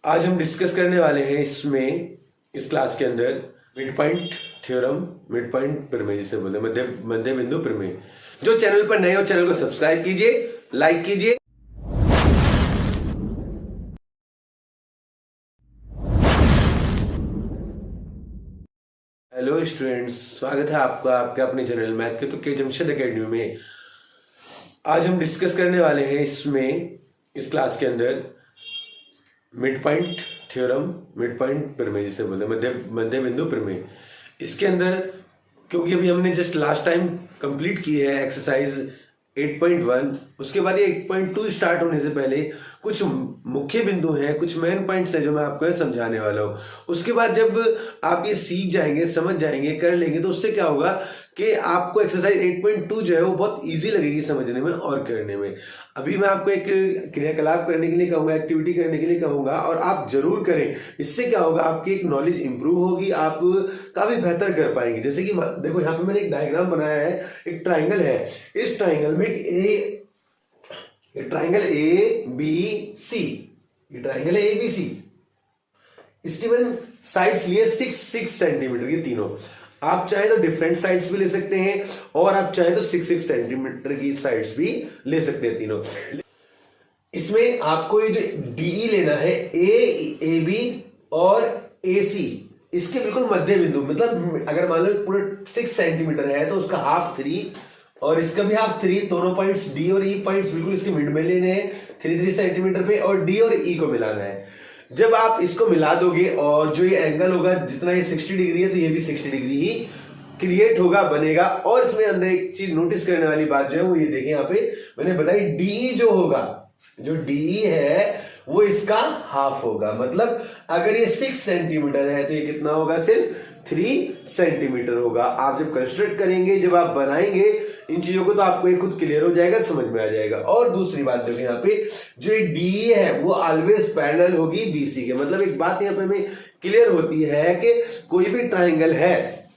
आज हम डिस्कस करने वाले हैं इस क्लास के अंदर mid point theorem, mid point प्रमेय जिसे बोलते हैं, मध्य बिंदु प्रमेय। जो चैनल पर नए हो चैनल को सब्सक्राइब कीजिए, लाइक कीजिए। हेलो स्टूडेंट्स, स्वागत है आपका आपके अपने चैनल मैथ के तुक्के जमशेद एकेडमी में। आज हम डिस्कस करने वाले हैं इस क्लास के अंदर mid point theorem, mid point प्रमेय जिसे बोलते हैं, मध्य बिंदु प्रमेय। इसके अंदर क्योंकि अभी हमने जस्ट लास्ट टाइम कंप्लीट की है एक्सरसाइज 8.1, उसके बाद ये 8.2 स्टार्ट होने से पहले कुछ मुख्य बिंदु हैं, कुछ मेन पॉइंट्स हैं जो मैं आपको समझाने वाला हूँ। उसके बाद जब आप ये सीख जाएंगे, समझ जाएंगे, कर लेंगे, तो उससे क्या होगा कि आपको एक्सरसाइज 8.2 जो है वो बहुत इजी लगेगी समझने में और करने में। अभी मैं आपको एक क्रियाकलाप करने के लिए कहूँगा, एक्टिविटी करने के लिए कहूँगा, और आप जरूर करें। इससे क्या होगा, आपकी एक नॉलेज इंप्रूव होगी, आप काफी बेहतर कर पाएंगे। जैसे कि देखो यहाँ पे मैंने एक डायग्राम बनाया है, एक ट्राइंगल है। इस ट्राइंगल में ट्राइंगल ए बी सी, ये ट्राइंगल है ए बी सी। इसकी मैंने साइड्स लिए 6 सेंटीमीटर की तीनों। आप चाहे तो डिफरेंट साइड्स भी ले सकते हैं और आप चाहे तो 6 सेंटीमीटर की साइड्स भी ले सकते हैं तीनों। इसमें आपको ये जो डीई लेना है, ए बी और ए सी, इसके बिल्कुल मध्य बिंदु, मतलब अगर मान लो पूरा 6 सेंटीमीटर है तो उसका हाफ 3 और इसका भी हाफ 3, दोनों पॉइंट्स डी और ई पॉइंट्स बिल्कुल इसके मिड में लेने हैं 3 सेंटीमीटर पे, और डी और ई को मिलाना है। जब आप इसको मिला दोगे और जो ये एंगल होगा, जितना ये 60 डिग्री है तो ये भी 60 डिग्री ही क्रिएट होगा, बनेगा। और इसमें अंदर एक चीज नोटिस करने वाली बात जो है वो ये देखिए, यहाँ पे मैंने बताई डी जो होगा, जो डी है वो इसका हाफ होगा। मतलब अगर ये 6 सेंटीमीटर है तो ये कितना होगा, सिर्फ 3 सेंटीमीटर होगा। आप जब कंस्ट्रक्ट करेंगे, जब आप बनाएंगे इन चीजों को, तो आपको ये खुद क्लियर हो जाएगा, समझ में आ जाएगा। और दूसरी बात देखिए, यहाँ पे जो डी है वो ऑलवेज पैरेलल होगी बीसी के। मतलब एक बात यहाँ पे हमें क्लियर होती है कि कोई भी ट्राइंगल है,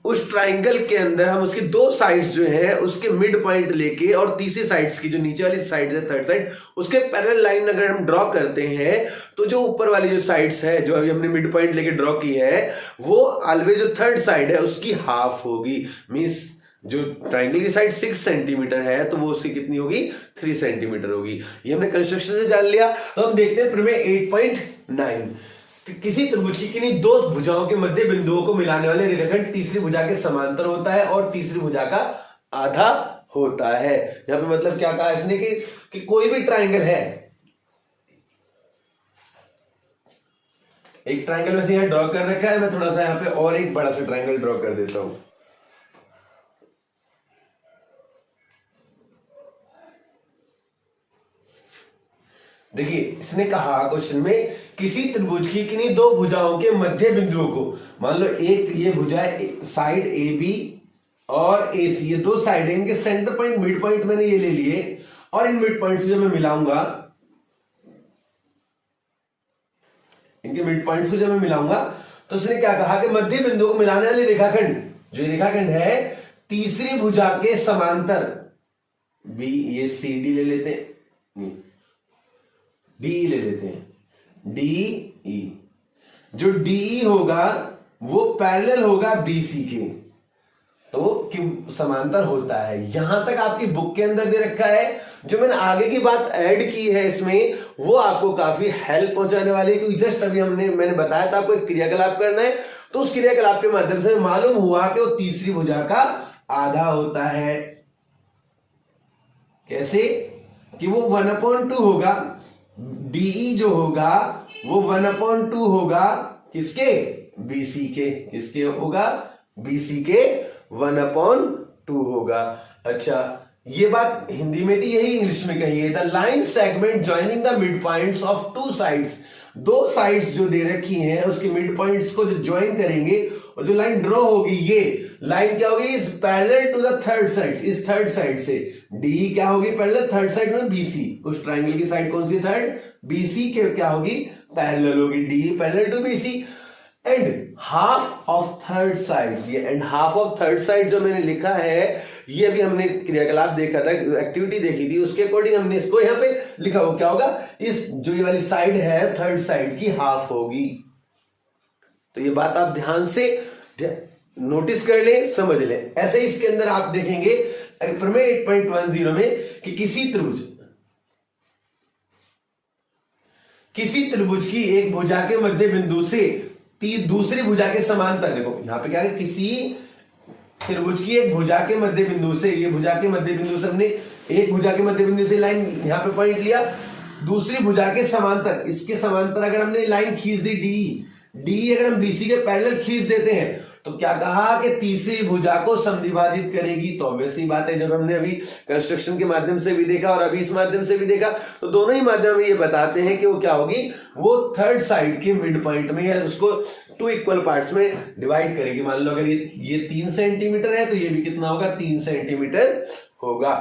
उस ट्राइंगल के अंदर हम उसकी 2 साइड्स जो है उसके मिड पॉइंट लेके, और तीसरी साइड्स की जो नीचे वाली साइड है, थर्ड साइड, उसके पैरेलल लाइन अगर हम ड्रॉ करते हैं तो जो ऊपर वाली जो साइड्स है, जो अभी हमने मिड पॉइंट लेके ड्रॉ की है, वो ऑलवेज जो थर्ड साइड है उसकी हाफ होगी। मींस जो ट्राइंगल की साइड 6 सेंटीमीटर है तो वो उसकी कितनी होगी, 3 सेंटीमीटर होगी। ये हमने कंस्ट्रक्शन से जान लिया। तो हम देखते हैं प्रमेय 8.9। किसी त्रिभुज की किन्हीं 2 भुजाओं के मध्य बिंदुओं को मिलाने वाले रेखाखंड तीसरी भुजा के समांतर होता है और तीसरी भुजा का आधा होता है। यहां पे मतलब क्या कहा इसने कि कोई भी ट्राइंगल है, एक ट्राइंगल वैसे यहां ड्रॉ कर रखा है, मैं थोड़ा सा यहां पे और एक बड़ा सा ट्राइंगल ड्रॉ कर देता हूं। देखिए इसने कहा क्वेश्चन में, किसी त्रिभुज की किन्हीं 2 भुजाओं के मध्य बिंदुओं को, मान लो एक ये भुजा साइड ए बी और ए सी, ये 2 साइड है, इनके सेंटर पॉइंट, मिड पॉइंट मैंने ये ले लिए, और इन मिड पॉइंट से जब मैं मिलाऊंगा, इनके मिड पॉइंट से जब मैं मिलाऊंगा, तो उसने क्या कहा कि मध्य बिंदु को मिलाने वाले रेखाखंड, जो रेखाखंड है तीसरी भुजा के समांतर, बी, ये सी डी ले लेते हैं, डी ले लेते हैं, डी ई, जो डी होगा वो पैरेलल होगा बीसी के, तो समांतर होता है। यहां तक आपकी बुक के अंदर दे रखा है। जो मैंने आगे की बात ऐड की है इसमें, वो आपको काफी हेल्प पहुंचाने वाली है, क्योंकि जस्ट अभी मैंने बताया था आपको एक क्रियाकलाप करना है, तो उस क्रियाकलाप के माध्यम से मालूम हुआ कि वो तीसरी भुजा का आधा होता है। कैसे कि वो 1/2 होगा, डीई जो होगा वो 1/2 होगा किसके, बीसी के। किसके होगा, बीसी के 1/2 होगा। अच्छा, ये बात हिंदी में थी, यही इंग्लिश में कही है। The line segment joining the mid points of 2 sides, 2 sides जो दे रखी हैं उसके मिड पॉइंट्स को जो ज्वाइन करेंगे, और जो लाइन ड्रॉ होगी, ये लाइन क्या होगी, is parallel to the third side. इस थर्ड साइड से डी क्या होगी, पैरेलल थर्ड साइड में बीसी। उस ट्राइंगल की साइड कौन सी, थर्ड, बीसी के क्या होगी, पैरेलल होगी, D parallel to BC. And half of third side. ये and half of third side जो मैंने लिखा है, ये अभी हमने क्रियाकलाप देखा था, एक्टिविटी देखी थी, उसके अकॉर्डिंग हमने इसको यहाँ पे लिखा। वो क्या होगा, इस जो ये वाली साइड है थर्ड साइड की हाफ होगी। तो ये बात आप ध्यान से नोटिस कर ले, समझ ले। ऐसे ही इसके अंदर आप देखेंगे प्रमेय 8.10 में कि किसी त्रिभुज की एक भुजा के मध्य बिंदु से दूसरी भुजा के समांतर, देखो यहां पे क्या है, किसी त्रिभुज की एक भुजा के मध्य बिंदु से, ये भुजा के मध्य बिंदु से हमने एक भुजा के मध्य बिंदु से लाइन यहां पे पॉइंट लिया, दूसरी भुजा के समांतर, इसके समांतर अगर हमने लाइन खींच दी डी अगर हम बीसी के पैरेलल खींच देते हैं तो क्या कहा कि तीसरी भुजा को समद्विभाजित करेगी। तो ऑब्वियसली बात है, जब हमने अभी कंस्ट्रक्शन के माध्यम से भी देखा और अभी इस माध्यम से भी देखा, तो दोनों ही माध्यम में ये बताते हैं कि वो क्या होगी, वो थर्ड साइड के मिड पॉइंट में है, उसको 2 इक्वल पार्ट्स में डिवाइड करेगी। मान लो अगर ये 3 सेंटीमीटर है तो ये भी कितना होगा, 3 सेंटीमीटर होगा।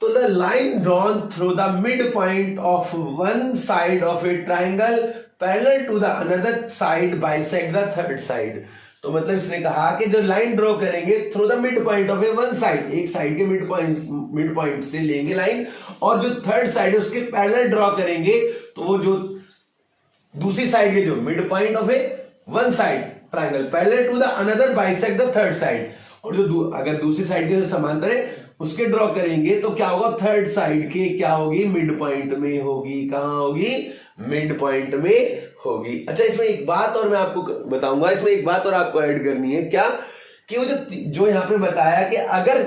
तो the line drawn through the mid point of one side of a triangle parallel to the another side bisect the third side. तो मतलब इसने कहा कि जो लाइन ड्रॉ करेंगे through the mid point of a one side, एक side के mid point से लेंगे लाइन, और जो थर्ड साइड है उसके पैरेलल ड्रॉ करेंगे, तो वो जो दूसरी साइड के जो mid point of a one side triangle parallel to the another bisect the third side, और जो अगर दूसरी साइड के जो समांतर है उसके ड्रॉ करेंगे तो क्या होगा, थर्ड साइड के क्या होगी, मिड पॉइंट में होगी। कहां होगी, मिड पॉइंट में होगी। अच्छा, इसमें एक बात और मैं आपको बताऊंगा, इसमें एक बात और आपको ऐड करनी है, क्या कि वो जो यहां पे बताया कि अगर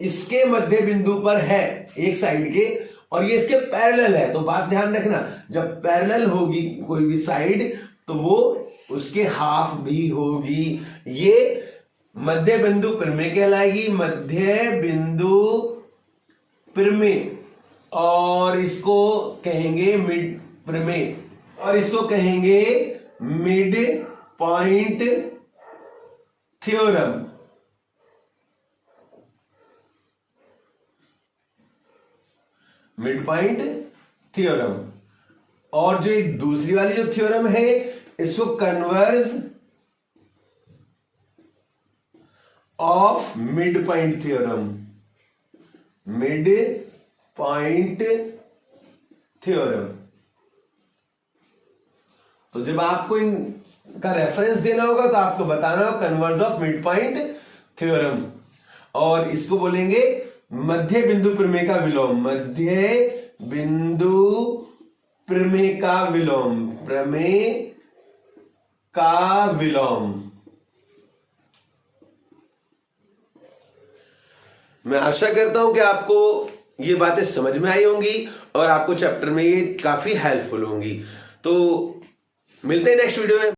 इसके मध्य बिंदु पर है एक साइड के और ये इसके पैरेलल है, तो बात ध्यान रखना, जब पैरेलल होगी कोई भी साइड तो वो उसके हाफ भी होगी। ये मध्य बिंदु प्रमेय कहलाएगी, मध्य बिंदु प्रमेय, और इसको कहेंगे मिड प्रमेय, और इसको कहेंगे mid point theorem. Mid point theorem. और जो दूसरी वाली जो थ्योरम है इसको converse of mid point theorem, mid point theorem. तो जब आपको इनका रेफरेंस देना होगा तो आपको बताना होगा converse of mid point theorem, और इसको बोलेंगे मध्य बिंदु प्रमेय का विलोम, मध्य बिंदु प्रमेय का विलोम, प्रमेय का विलोम। मैं आशा करता हूं कि आपको ये बातें समझ में आई होंगी और आपको चैप्टर में ये काफी हेल्पफुल होंगी। तो मिलते हैं नेक्स्ट वीडियो में।